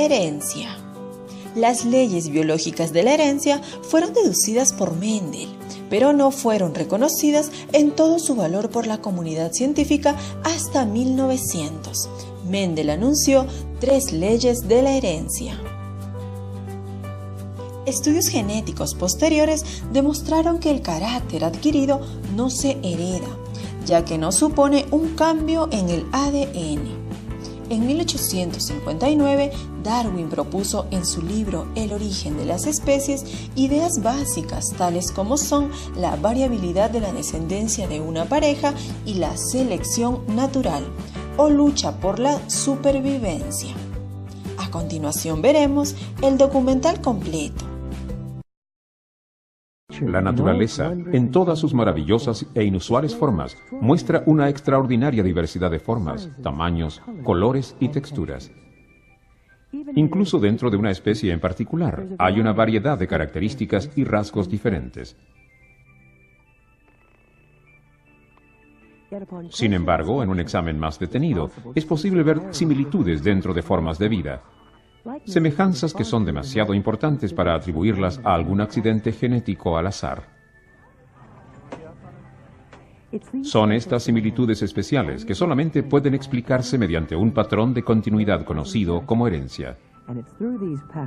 Herencia. Las leyes biológicas de la herencia fueron deducidas por Mendel, pero no fueron reconocidas en todo su valor por la comunidad científica hasta 1900. Mendel anunció 3 leyes de la herencia. Estudios genéticos posteriores demostraron que el carácter adquirido no se hereda, ya que no supone un cambio en el ADN. En 1859, Darwin propuso en su libro El origen de las especies ideas básicas tales como son la variabilidad de la descendencia de una pareja y la selección natural, o lucha por la supervivencia. A continuación veremos el documental completo. La naturaleza, en todas sus maravillosas e inusuales formas, muestra una extraordinaria diversidad de formas, tamaños, colores y texturas. Incluso dentro de una especie en particular, hay una variedad de características y rasgos diferentes. Sin embargo, en un examen más detenido, es posible ver similitudes dentro de formas de vida, semejanzas que son demasiado importantes para atribuirlas a algún accidente genético al azar. Son estas similitudes especiales que solamente pueden explicarse mediante un patrón de continuidad conocido como herencia.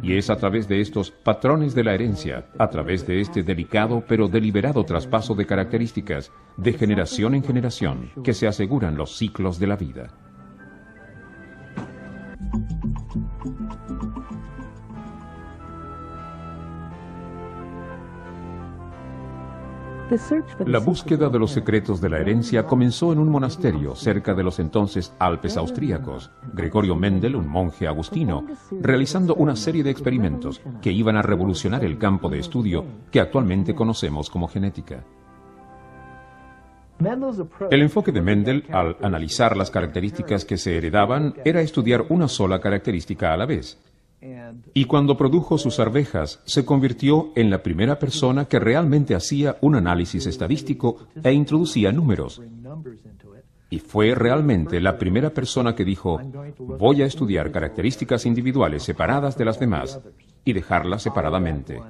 Y es a través de estos patrones de la herencia, a través de este delicado pero deliberado traspaso de características, de generación en generación, que se aseguran los ciclos de la vida. La búsqueda de los secretos de la herencia comenzó en un monasterio cerca de los entonces Alpes austríacos. Gregorio Mendel, un monje agustino, realizando una serie de experimentos que iban a revolucionar el campo de estudio que actualmente conocemos como genética. El enfoque de Mendel al analizar las características que se heredaban era estudiar una sola característica a la vez. Y cuando produjo sus arvejas, se convirtió en la primera persona que realmente hacía un análisis estadístico e introducía números. Y fue realmente la primera persona que dijo, voy a estudiar características individuales separadas de las demás y dejarlas separadamente.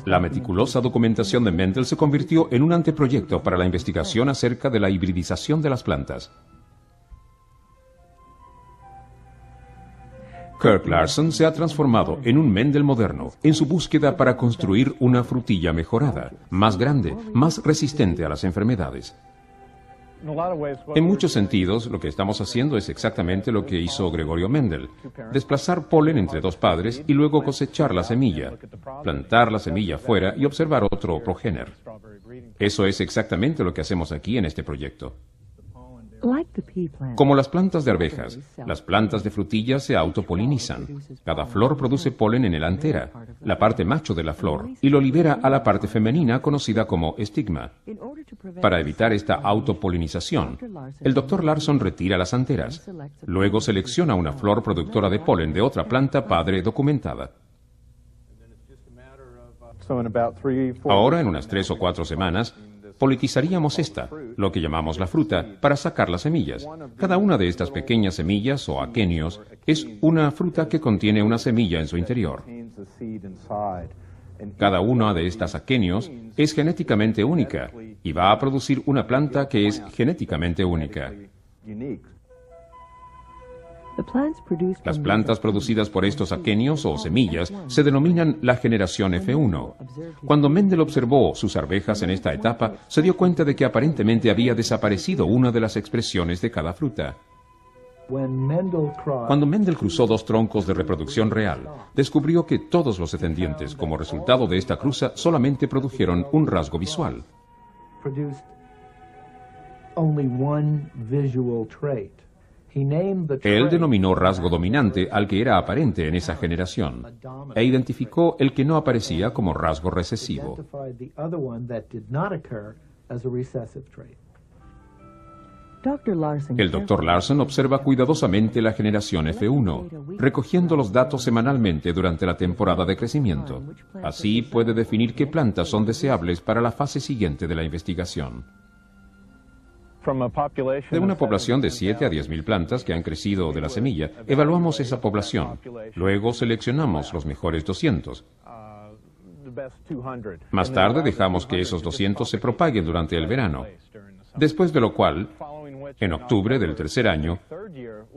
La meticulosa documentación de Mendel se convirtió en un anteproyecto para la investigación acerca de la hibridización de las plantas. Kirk Larson se ha transformado en un Mendel moderno en su búsqueda para construir una frutilla mejorada, más grande, más resistente a las enfermedades. En muchos sentidos, lo que estamos haciendo es exactamente lo que hizo Gregorio Mendel: desplazar polen entre 2 padres y luego cosechar la semilla, plantar la semilla fuera y observar otro progéner. Eso es exactamente lo que hacemos aquí en este proyecto. Como las plantas de arvejas, las plantas de frutillas se autopolinizan. Cada flor produce polen en el antera, la parte macho de la flor, y lo libera a la parte femenina conocida como estigma. Para evitar esta autopolinización, el Dr. Larson retira las anteras. Luego selecciona una flor productora de polen de otra planta padre documentada. Ahora, en unas 3 o 4 semanas, politizaríamos esta, lo que llamamos la fruta, para sacar las semillas. Cada una de estas pequeñas semillas o aquenios es una fruta que contiene una semilla en su interior. Cada una de estas aquenios es genéticamente única y va a producir una planta que es genéticamente única. Las plantas producidas por estos aquenios o semillas se denominan la generación F1. Cuando Mendel observó sus arvejas en esta etapa, se dio cuenta de que aparentemente había desaparecido una de las expresiones de cada fruta. Cuando Mendel cruzó 2 troncos de reproducción real, descubrió que todos los descendientes, como resultado de esta cruza, solamente produjeron un rasgo visual. Él denominó rasgo dominante al que era aparente en esa generación e identificó el que no aparecía como rasgo recesivo. El Dr. Larson observa cuidadosamente la generación F1, recogiendo los datos semanalmente durante la temporada de crecimiento. Así puede definir qué plantas son deseables para la fase siguiente de la investigación. De una población de 7 a 10.000 plantas que han crecido de la semilla, evaluamos esa población. Luego seleccionamos los mejores 200. Más tarde dejamos que esos 200 se propaguen durante el verano. Después de lo cual, en octubre del tercer año,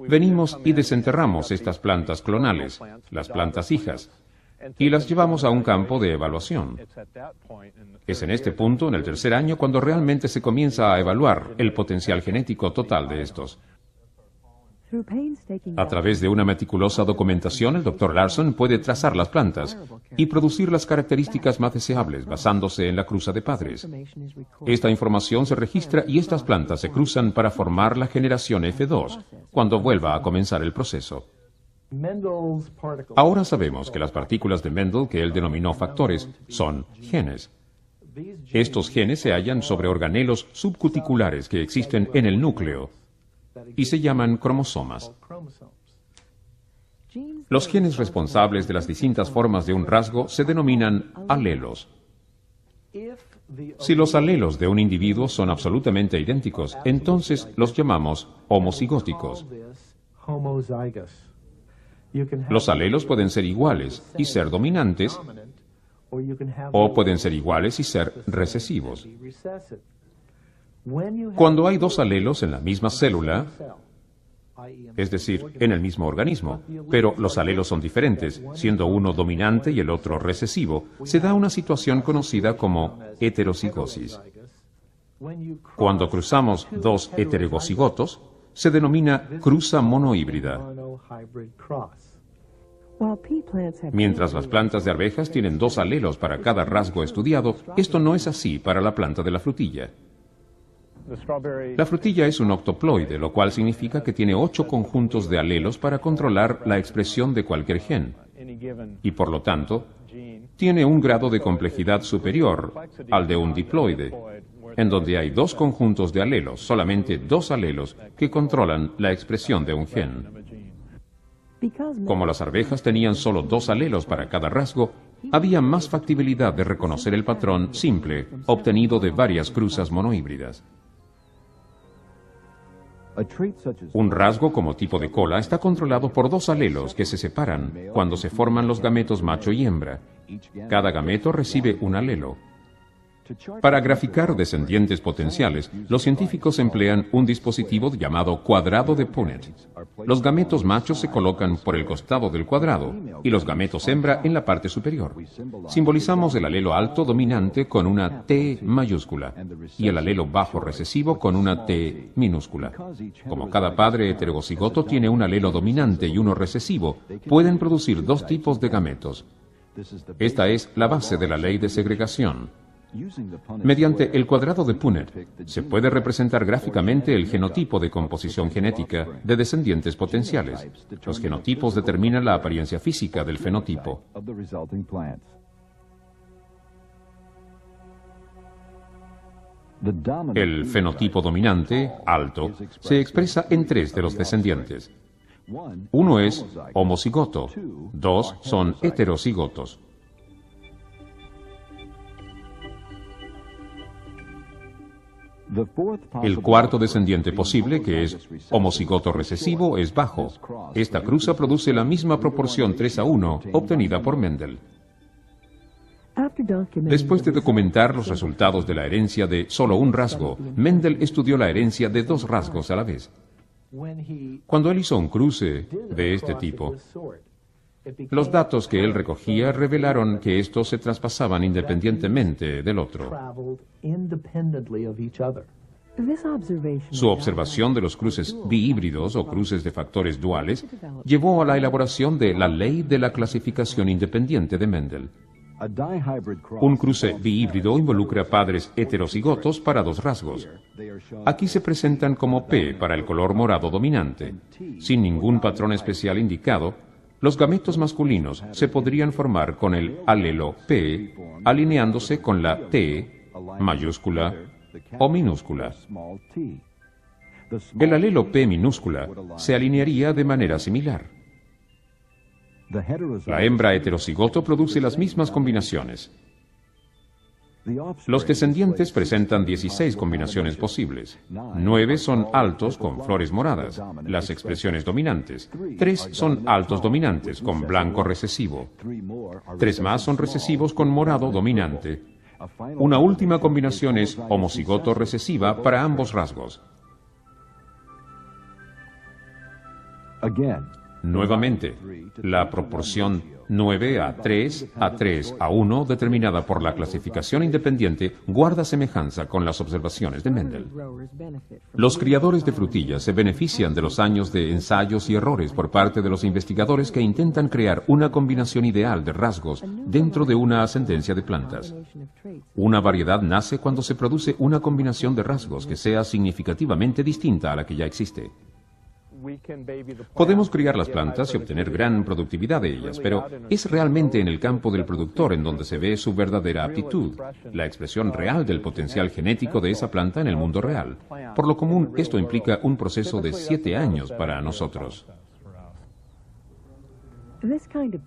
venimos y desenterramos estas plantas clonales, las plantas hijas, y las llevamos a un campo de evaluación. Es en este punto, en el tercer año, cuando realmente se comienza a evaluar el potencial genético total de estos. A través de una meticulosa documentación, el Dr. Larson puede trazar las plantas y producir las características más deseables basándose en la cruza de padres. Esta información se registra y estas plantas se cruzan para formar la generación F2, cuando vuelva a comenzar el proceso. Ahora sabemos que las partículas de Mendel, que él denominó factores, son genes. Estos genes se hallan sobre organelos subcuticulares que existen en el núcleo y se llaman cromosomas. Los genes responsables de las distintas formas de un rasgo se denominan alelos. Si los alelos de un individuo son absolutamente idénticos, entonces los llamamos homocigóticos. Los alelos pueden ser iguales y ser dominantes, o pueden ser iguales y ser recesivos. Cuando hay dos alelos en la misma célula, es decir, en el mismo organismo, pero los alelos son diferentes, siendo uno dominante y el otro recesivo, se da una situación conocida como heterocigosis. Cuando cruzamos dos heterocigotos, se denomina cruza monohíbrida. Mientras las plantas de arvejas tienen dos alelos para cada rasgo estudiado, esto no es así para la planta de la frutilla. La frutilla es un octoploide, lo cual significa que tiene 8 conjuntos de alelos para controlar la expresión de cualquier gen, y por lo tanto, tiene un grado de complejidad superior al de un diploide, en donde hay 2 conjuntos de alelos, solamente 2 alelos, que controlan la expresión de un gen. Como las arvejas tenían solo 2 alelos para cada rasgo, había más factibilidad de reconocer el patrón simple, obtenido de varias cruzas monohíbridas. Un rasgo como tipo de cola está controlado por 2 alelos que se separan cuando se forman los gametos macho y hembra. Cada gameto recibe un alelo. Para graficar descendientes potenciales, los científicos emplean un dispositivo llamado cuadrado de Punnett. Los gametos machos se colocan por el costado del cuadrado y los gametos hembra en la parte superior. Simbolizamos el alelo alto dominante con una T mayúscula y el alelo bajo recesivo con una T minúscula. Como cada padre heterocigoto tiene un alelo dominante y uno recesivo, pueden producir 2 tipos de gametos. Esta es la base de la ley de segregación. Mediante el cuadrado de Punnett se puede representar gráficamente el genotipo de composición genética de descendientes potenciales. Los genotipos determinan la apariencia física del fenotipo. El fenotipo dominante, alto, se expresa en 3 de los descendientes. Uno es homocigoto, 2 son heterocigotos. El cuarto descendiente posible, que es homocigoto recesivo, es bajo. Esta cruza produce la misma proporción 3:1 obtenida por Mendel. Después de documentar los resultados de la herencia de solo un rasgo, Mendel estudió la herencia de 2 rasgos a la vez. Cuando él hizo un cruce de este tipo, los datos que él recogía revelaron que estos se traspasaban independientemente del otro. Su observación de los cruces bihíbridos o cruces de factores duales llevó a la elaboración de la ley de la clasificación independiente de Mendel. Un cruce bihíbrido involucra padres heterocigotos para 2 rasgos. Aquí se presentan como P para el color morado dominante. Sin ningún patrón especial indicado, los gametos masculinos se podrían formar con el alelo P, alineándose con la T mayúscula o minúscula. El alelo P minúscula se alinearía de manera similar. La hembra heterocigoto produce las mismas combinaciones. Los descendientes presentan 16 combinaciones posibles. 9 son altos con flores moradas, las expresiones dominantes. 3 son altos dominantes con blanco recesivo. 3 más son recesivos con morado dominante. Una última combinación es homocigoto recesiva para ambos rasgos. Nuevamente, la proporción 9 a 3 a 3 a 1, determinada por la clasificación independiente, guarda semejanza con las observaciones de Mendel. Los criadores de frutillas se benefician de los años de ensayos y errores por parte de los investigadores que intentan crear una combinación ideal de rasgos dentro de una ascendencia de plantas. Una variedad nace cuando se produce una combinación de rasgos que sea significativamente distinta a la que ya existe. Podemos criar las plantas y obtener gran productividad de ellas, pero es realmente en el campo del productor en donde se ve su verdadera aptitud, la expresión real del potencial genético de esa planta en el mundo real. Por lo común, esto implica un proceso de 7 años para nosotros.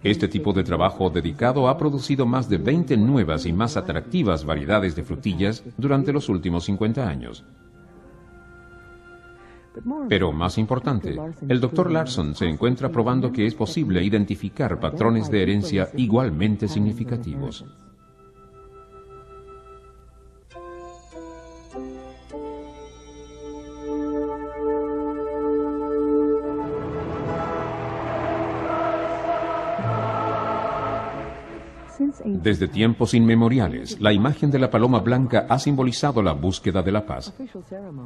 Este tipo de trabajo dedicado ha producido más de 20 nuevas y más atractivas variedades de frutillas durante los últimos 50 años. Pero más importante, el Dr. Larson se encuentra probando que es posible identificar patrones de herencia igualmente significativos. Desde tiempos inmemoriales, la imagen de la paloma blanca ha simbolizado la búsqueda de la paz.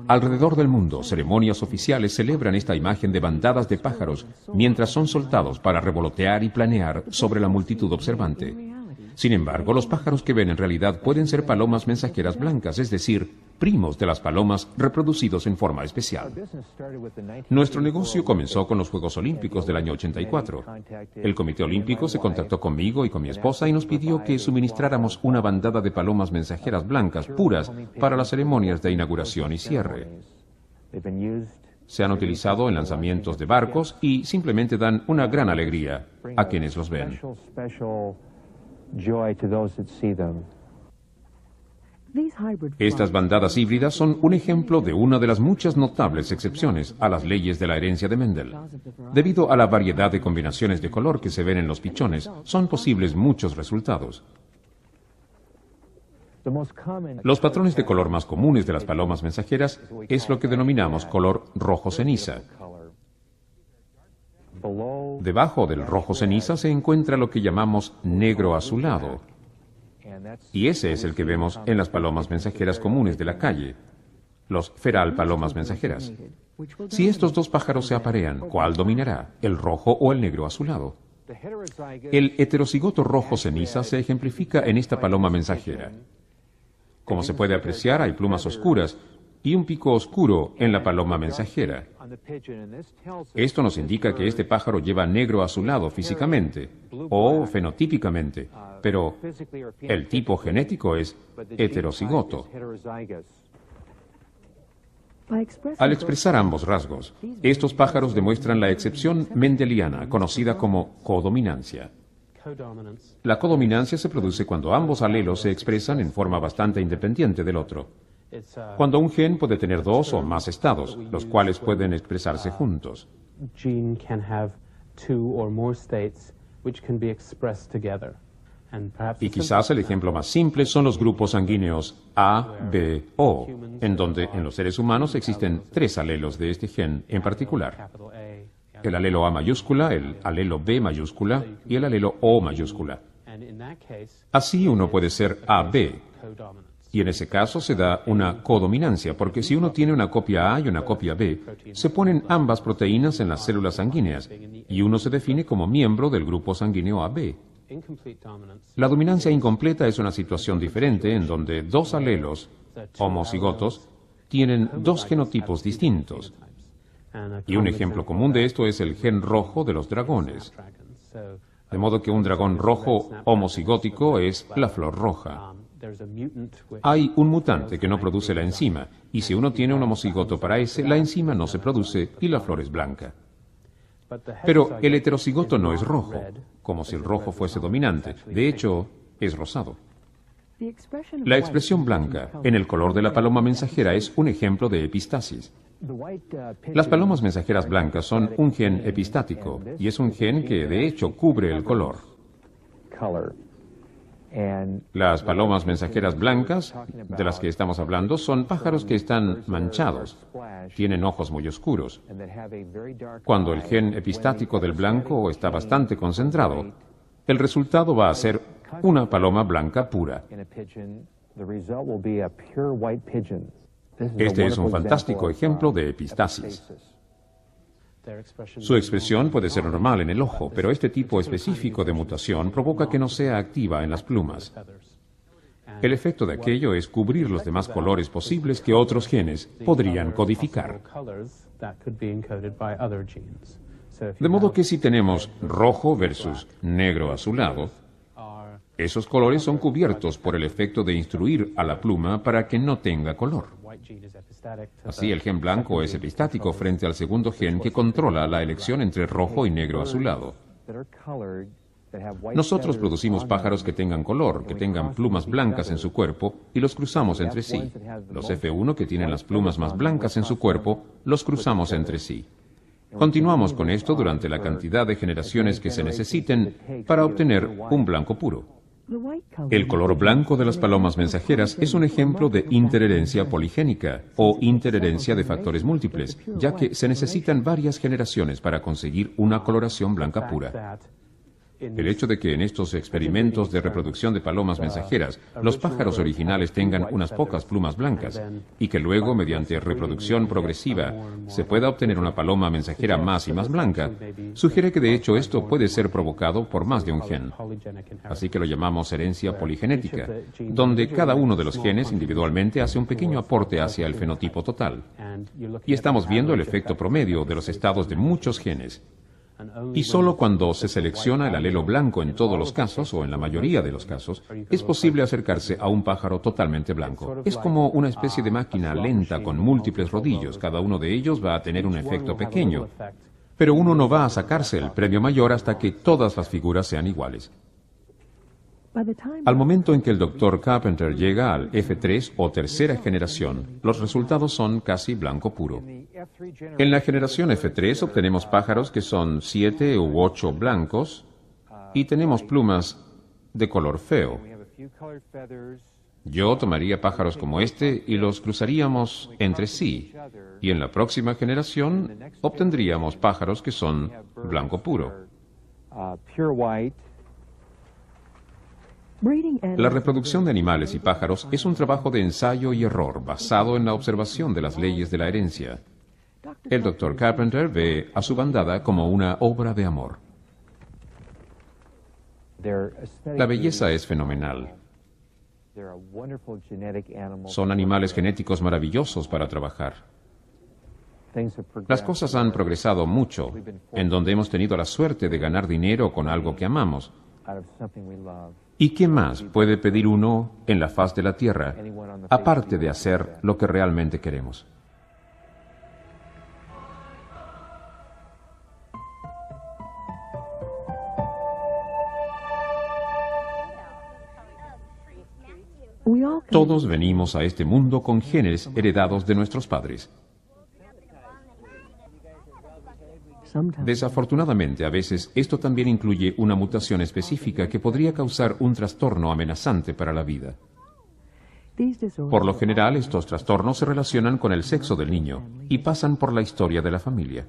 Alrededor del mundo, ceremonias oficiales celebran esta imagen de bandadas de pájaros mientras son soltados para revolotear y planear sobre la multitud observante. Sin embargo, los pájaros que ven en realidad pueden ser palomas mensajeras blancas, es decir, primos de las palomas reproducidos en forma especial. Nuestro negocio comenzó con los Juegos Olímpicos del año 84. El Comité Olímpico se contactó conmigo y con mi esposa y nos pidió que suministráramos una bandada de palomas mensajeras blancas puras para las ceremonias de inauguración y cierre. Se han utilizado en lanzamientos de barcos y simplemente dan una gran alegría a quienes los ven. Estas bandadas híbridas son un ejemplo de una de las muchas notables excepciones a las leyes de la herencia de Mendel. Debido a la variedad de combinaciones de color que se ven en los pichones, son posibles muchos resultados. Los patrones de color más comunes de las palomas mensajeras es lo que denominamos color rojo ceniza. Debajo del rojo ceniza se encuentra lo que llamamos negro azulado. Y ese es el que vemos en las palomas mensajeras comunes de la calle, los feral palomas mensajeras. Si estos dos pájaros se aparean, ¿cuál dominará, el rojo o el negro azulado? El heterocigoto rojo ceniza se ejemplifica en esta paloma mensajera. Como se puede apreciar, hay plumas oscuras y un pico oscuro en la paloma mensajera. Esto nos indica que este pájaro lleva negro azulado físicamente o fenotípicamente, pero el tipo genético es heterocigoto. Al expresar ambos rasgos, estos pájaros demuestran la excepción mendeliana, conocida como codominancia. La codominancia se produce cuando ambos alelos se expresan en forma bastante independiente del otro. Cuando un gen puede tener dos o más estados, los cuales pueden expresarse juntos. Y quizás el ejemplo más simple son los grupos sanguíneos A, B, O, en donde en los seres humanos existen 3 alelos de este gen en particular. El alelo A mayúscula, el alelo B mayúscula y el alelo O mayúscula. Así uno puede ser AB, y en ese caso se da una codominancia, porque si uno tiene una copia A y una copia B, se ponen ambas proteínas en las células sanguíneas, y uno se define como miembro del grupo sanguíneo AB. La dominancia incompleta es una situación diferente en donde 2 alelos homocigotos tienen 2 genotipos distintos. Y un ejemplo común de esto es el gen rojo de los dragones. De modo que un dragón rojo homocigótico es la flor roja. Hay un mutante que no produce la enzima, y si uno tiene un homocigoto para ese, la enzima no se produce y la flor es blanca. Pero el heterocigoto no es rojo, como si el rojo fuese dominante. De hecho, es rosado. La expresión blanca en el color de la paloma mensajera es un ejemplo de epistasis. Las palomas mensajeras blancas son un gen epistático y es un gen que de hecho cubre el color. Las palomas mensajeras blancas, de las que estamos hablando, son pájaros que están manchados, tienen ojos muy oscuros. Cuando el gen epistático del blanco está bastante concentrado, el resultado va a ser una paloma blanca pura. Este es un fantástico ejemplo de epistasis. Su expresión puede ser normal en el ojo, pero este tipo específico de mutación provoca que no sea activa en las plumas. El efecto de aquello es cubrir los demás colores posibles que otros genes podrían codificar. De modo que si tenemos rojo versus negro azulado, esos colores son cubiertos por el efecto de instruir a la pluma para que no tenga color. Así, el gen blanco es epistático frente al segundo gen que controla la elección entre rojo y negro azulado. Nosotros producimos pájaros que tengan color, que tengan plumas blancas en su cuerpo, y los cruzamos entre sí. Los F1 que tienen las plumas más blancas en su cuerpo, los cruzamos entre sí. Continuamos con esto durante la cantidad de generaciones que se necesiten para obtener un blanco puro. El color blanco de las palomas mensajeras es un ejemplo de interherencia poligénica o interherencia de factores múltiples, ya que se necesitan varias generaciones para conseguir una coloración blanca pura. El hecho de que en estos experimentos de reproducción de palomas mensajeras los pájaros originales tengan unas pocas plumas blancas y que luego, mediante reproducción progresiva, se pueda obtener una paloma mensajera más y más blanca, sugiere que de hecho esto puede ser provocado por más de un gen. Así que lo llamamos herencia poligenética, donde cada uno de los genes individualmente hace un pequeño aporte hacia el fenotipo total. Y estamos viendo el efecto promedio de los estados de muchos genes. Y solo cuando se selecciona el alelo blanco en todos los casos, o en la mayoría de los casos, es posible acercarse a un pájaro totalmente blanco. Es como una especie de máquina lenta con múltiples rodillos. Cada uno de ellos va a tener un efecto pequeño. Pero uno no va a sacarse el premio mayor hasta que todas las figuras sean iguales. Al momento en que el Dr. Carpenter llega al F3 o tercera generación, los resultados son casi blanco puro. En la generación F3 obtenemos pájaros que son 7 u 8 blancos y tenemos plumas de color feo. Yo tomaría pájaros como este y los cruzaríamos entre sí, y en la próxima generación obtendríamos pájaros que son blanco puro. La reproducción de animales y pájaros es un trabajo de ensayo y error basado en la observación de las leyes de la herencia. El Dr. Carpenter ve a su bandada como una obra de amor. La belleza es fenomenal. Son animales genéticos maravillosos para trabajar. Las cosas han progresado mucho, en donde hemos tenido la suerte de ganar dinero con algo que amamos. ¿Y qué más puede pedir uno en la faz de la tierra, aparte de hacer lo que realmente queremos? Todos venimos a este mundo con genes heredados de nuestros padres. Desafortunadamente, a veces, esto también incluye una mutación específica que podría causar un trastorno amenazante para la vida. Por lo general, estos trastornos se relacionan con el sexo del niño y pasan por la historia de la familia.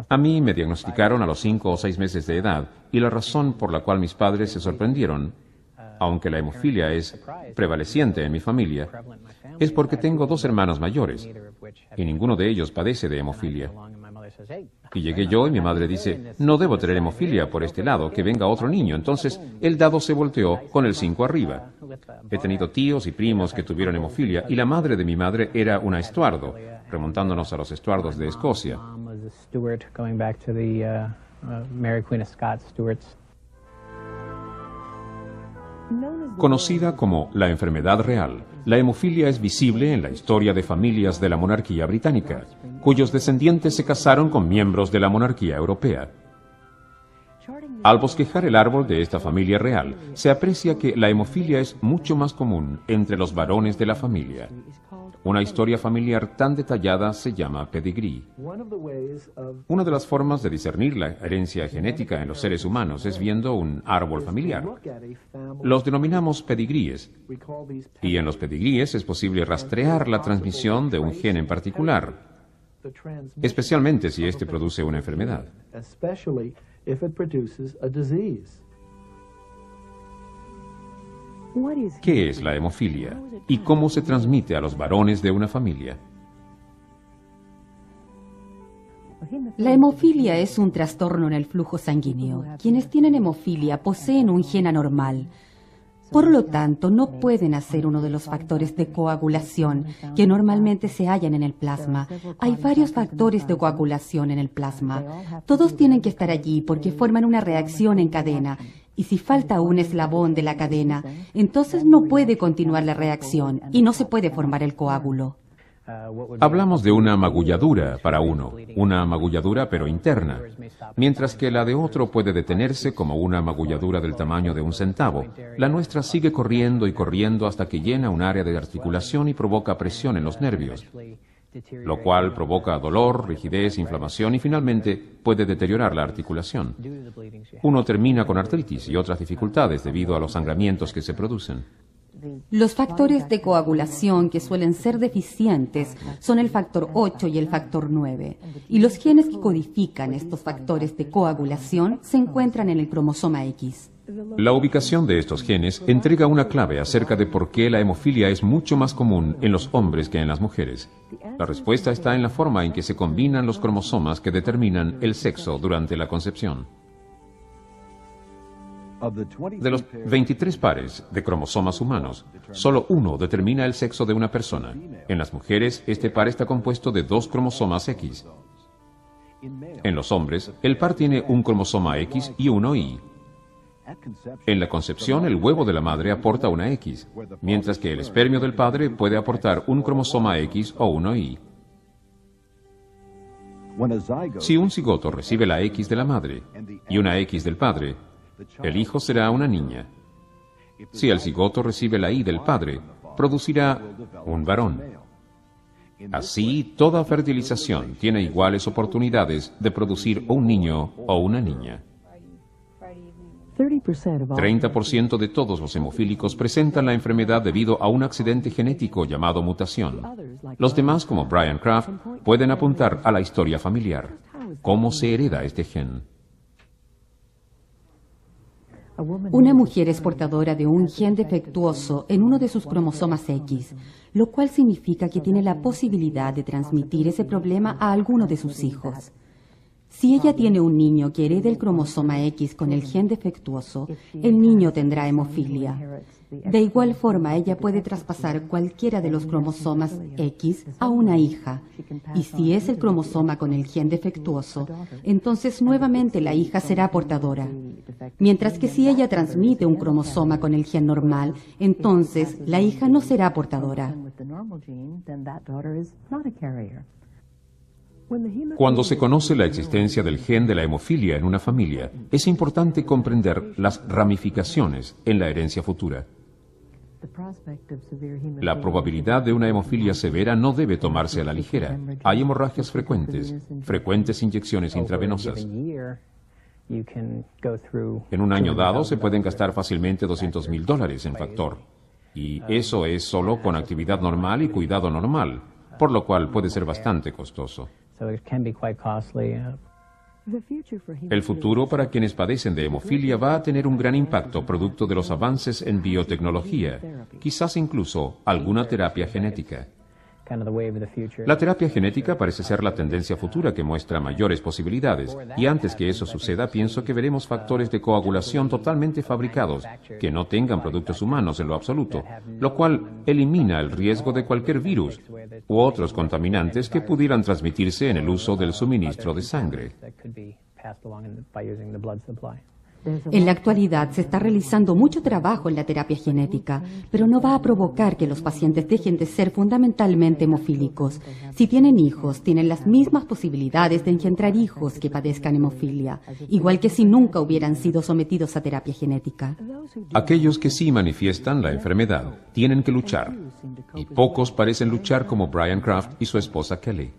A mí me diagnosticaron a los 5 o 6 meses de edad, y la razón por la cual mis padres se sorprendieron, aunque la hemofilia es prevaleciente en mi familia, es porque tengo 2 hermanos mayores, y ninguno de ellos padece de hemofilia. Y llegué yo y mi madre dice, no debo tener hemofilia por este lado, que venga otro niño. Entonces el dado se volteó con el 5 arriba. He tenido tíos y primos que tuvieron hemofilia, y la madre de mi madre era una Estuardo, remontándonos a los Estuardos de Escocia. Conocida como la enfermedad real, la hemofilia es visible en la historia de familias de la monarquía británica, cuyos descendientes se casaron con miembros de la monarquía europea. Al bosquejar el árbol de esta familia real, se aprecia que la hemofilia es mucho más común entre los varones de la familia. Una historia familiar tan detallada se llama pedigrí. Una de las formas de discernir la herencia genética en los seres humanos es viendo un árbol familiar. Los denominamos pedigríes, y en los pedigríes es posible rastrear la transmisión de un gen en particular, especialmente si éste produce una enfermedad. ¿Qué es la hemofilia? ¿Y cómo se transmite a los varones de una familia? La hemofilia es un trastorno en el flujo sanguíneo. Quienes tienen hemofilia poseen un gen anormal. Por lo tanto, no pueden hacer uno de los factores de coagulación que normalmente se hallan en el plasma. Hay varios factores de coagulación en el plasma. Todos tienen que estar allí porque forman una reacción en cadena. Y si falta un eslabón de la cadena, entonces no puede continuar la reacción y no se puede formar el coágulo. Hablamos de una magulladura para uno, una magulladura pero interna, mientras que la de otro puede detenerse como una magulladura del tamaño de un centavo. La nuestra sigue corriendo y corriendo hasta que llena un área de articulación y provoca presión en los nervios, lo cual provoca dolor, rigidez, inflamación y finalmente puede deteriorar la articulación. Uno termina con artritis y otras dificultades debido a los sangramientos que se producen. Los factores de coagulación que suelen ser deficientes son el factor 8 y el factor 9, y los genes que codifican estos factores de coagulación se encuentran en el cromosoma X. La ubicación de estos genes entrega una clave acerca de por qué la hemofilia es mucho más común en los hombres que en las mujeres. La respuesta está en la forma en que se combinan los cromosomas que determinan el sexo durante la concepción. De los 23 pares de cromosomas humanos, solo uno determina el sexo de una persona. En las mujeres, este par está compuesto de 2 cromosomas X. En los hombres, el par tiene un cromosoma X y uno Y. En la concepción, el huevo de la madre aporta una X, mientras que el espermio del padre puede aportar un cromosoma X o uno Y. Si un cigoto recibe la X de la madre y una X del padre, el hijo será una niña. Si el cigoto recibe la Y del padre, producirá un varón. Así, toda fertilización tiene iguales oportunidades de producir un niño o una niña. 30% de todos los hemofílicos presentan la enfermedad debido a un accidente genético llamado mutación. Los demás, como Brian Kraft, pueden apuntar a la historia familiar. ¿Cómo se hereda este gen? Una mujer es portadora de un gen defectuoso en uno de sus cromosomas X, lo cual significa que tiene la posibilidad de transmitir ese problema a alguno de sus hijos. Si ella tiene un niño que herede el cromosoma X con el gen defectuoso, el niño tendrá hemofilia. De igual forma, ella puede traspasar cualquiera de los cromosomas X a una hija. Y si es el cromosoma con el gen defectuoso, entonces nuevamente la hija será portadora. Mientras que si ella transmite un cromosoma con el gen normal, entonces la hija no será portadora. Cuando se conoce la existencia del gen de la hemofilia en una familia, es importante comprender las ramificaciones en la herencia futura. La probabilidad de una hemofilia severa no debe tomarse a la ligera. Hay hemorragias frecuentes inyecciones intravenosas. En un año dado se pueden gastar fácilmente $200,000 en factor. Y eso es solo con actividad normal y cuidado normal, por lo cual puede ser bastante costoso. El futuro para quienes padecen de hemofilia va a tener un gran impacto producto de los avances en biotecnología, quizás incluso alguna terapia genética. La terapia genética parece ser la tendencia futura que muestra mayores posibilidades, y antes que eso suceda, pienso que veremos factores de coagulación totalmente fabricados, que no tengan productos humanos en lo absoluto, lo cual elimina el riesgo de cualquier virus u otros contaminantes que pudieran transmitirse en el uso del suministro de sangre. En la actualidad se está realizando mucho trabajo en la terapia genética, pero no va a provocar que los pacientes dejen de ser fundamentalmente hemofílicos. Si tienen hijos, tienen las mismas posibilidades de engendrar hijos que padezcan hemofilia, igual que si nunca hubieran sido sometidos a terapia genética. Aquellos que sí manifiestan la enfermedad tienen que luchar, y pocos parecen luchar como Brian Kraft y su esposa Kelly.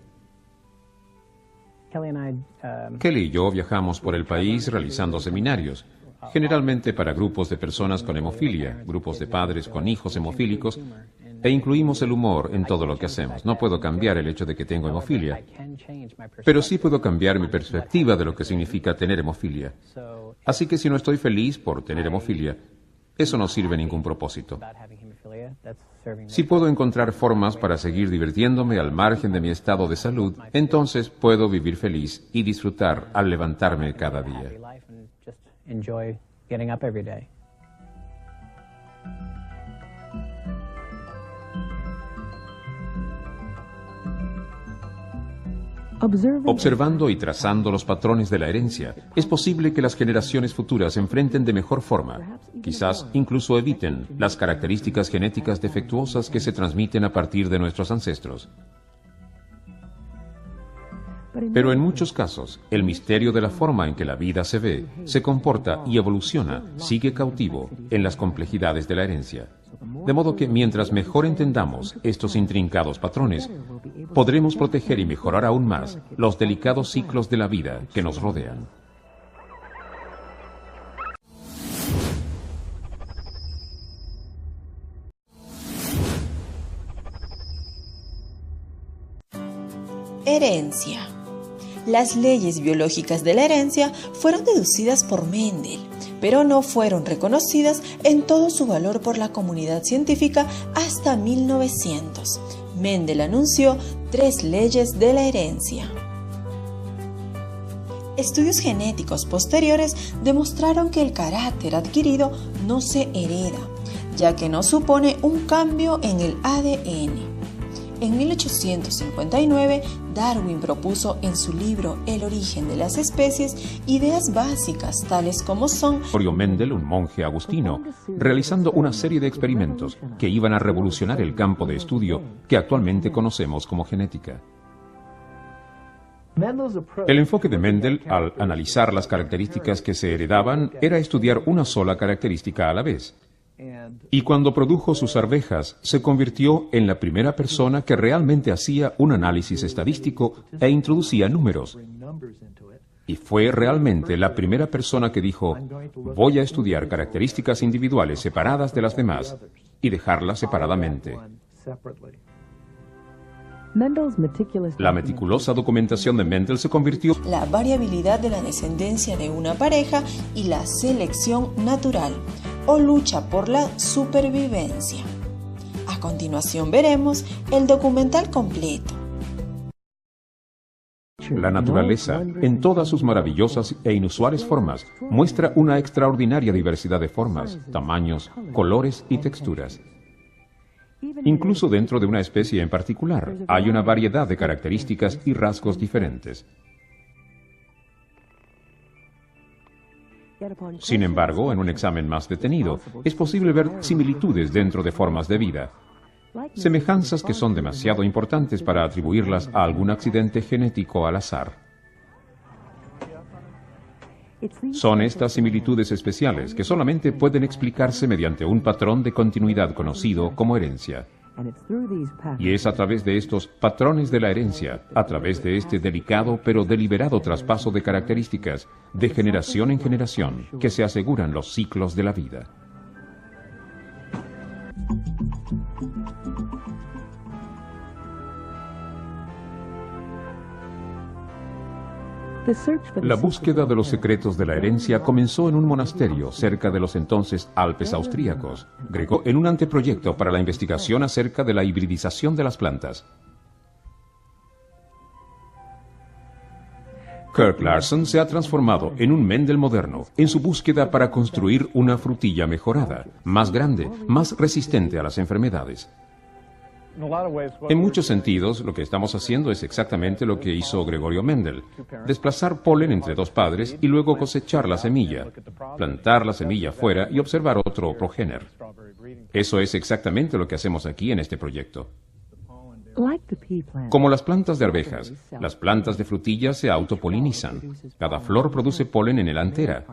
Kelly y yo viajamos por el país realizando seminarios, generalmente para grupos de personas con hemofilia, grupos de padres con hijos hemofílicos, e incluimos el humor en todo lo que hacemos. No puedo cambiar el hecho de que tengo hemofilia, pero sí puedo cambiar mi perspectiva de lo que significa tener hemofilia. Así que si no estoy feliz por tener hemofilia, eso no sirve ningún propósito. Si puedo encontrar formas para seguir divirtiéndome al margen de mi estado de salud, entonces puedo vivir feliz y disfrutar al levantarme cada día. Observando y trazando los patrones de la herencia, es posible que las generaciones futuras enfrenten de mejor forma, quizás incluso eviten las características genéticas defectuosas que se transmiten a partir de nuestros ancestros. Pero en muchos casos, el misterio de la forma en que la vida se ve, se comporta y evoluciona sigue cautivo en las complejidades de la herencia. De modo que mientras mejor entendamos estos intrincados patrones, podremos proteger y mejorar aún más los delicados ciclos de la vida que nos rodean. Herencia. Las leyes biológicas de la herencia fueron deducidas por Mendel, pero no fueron reconocidas en todo su valor por la comunidad científica hasta 1900. Mendel anunció 3 leyes de la herencia. Estudios genéticos posteriores demostraron que el carácter adquirido no se hereda, ya que no supone un cambio en el ADN. En 1859, Darwin propuso en su libro El origen de las especies ideas básicas tales como son Mendel, un monje agustino, realizando una serie de experimentos que iban a revolucionar el campo de estudio que actualmente conocemos como genética. El enfoque de Mendel al analizar las características que se heredaban era estudiar una sola característica a la vez. Y cuando produjo sus arvejas, se convirtió en la primera persona que realmente hacía un análisis estadístico e introducía números. Y fue realmente la primera persona que dijo, voy a estudiar características individuales separadas de las demás y dejarlas separadamente. La meticulosa documentación de Mendel se convirtió en la variabilidad de la descendencia de una pareja y la selección natural, o lucha por la supervivencia. A continuación veremos el documental completo. La naturaleza, en todas sus maravillosas e inusuales formas, muestra una extraordinaria diversidad de formas, tamaños, colores y texturas. Incluso dentro de una especie en particular, hay una variedad de características y rasgos diferentes. Sin embargo, en un examen más detenido, es posible ver similitudes dentro de formas de vida, semejanzas que son demasiado importantes para atribuirlas a algún accidente genético al azar. Son estas similitudes especiales que solamente pueden explicarse mediante un patrón de continuidad conocido como herencia. Y es a través de estos patrones de la herencia, a través de este delicado pero deliberado traspaso de características, de generación en generación, que se aseguran los ciclos de la vida. La búsqueda de los secretos de la herencia comenzó en un monasterio cerca de los entonces Alpes austríacos, Greco, en un anteproyecto para la investigación acerca de la hibridización de las plantas. Kirk Larson se ha transformado en un Mendel moderno en su búsqueda para construir una frutilla mejorada, más grande, más resistente a las enfermedades. En muchos sentidos, lo que estamos haciendo es exactamente lo que hizo Gregorio Mendel: desplazar polen entre dos padres y luego cosechar la semilla, plantar la semilla fuera y observar otro progéner. Eso es exactamente lo que hacemos aquí en este proyecto. Como las plantas de arvejas, las plantas de frutillas se autopolinizan. Cada flor produce polen en el antera.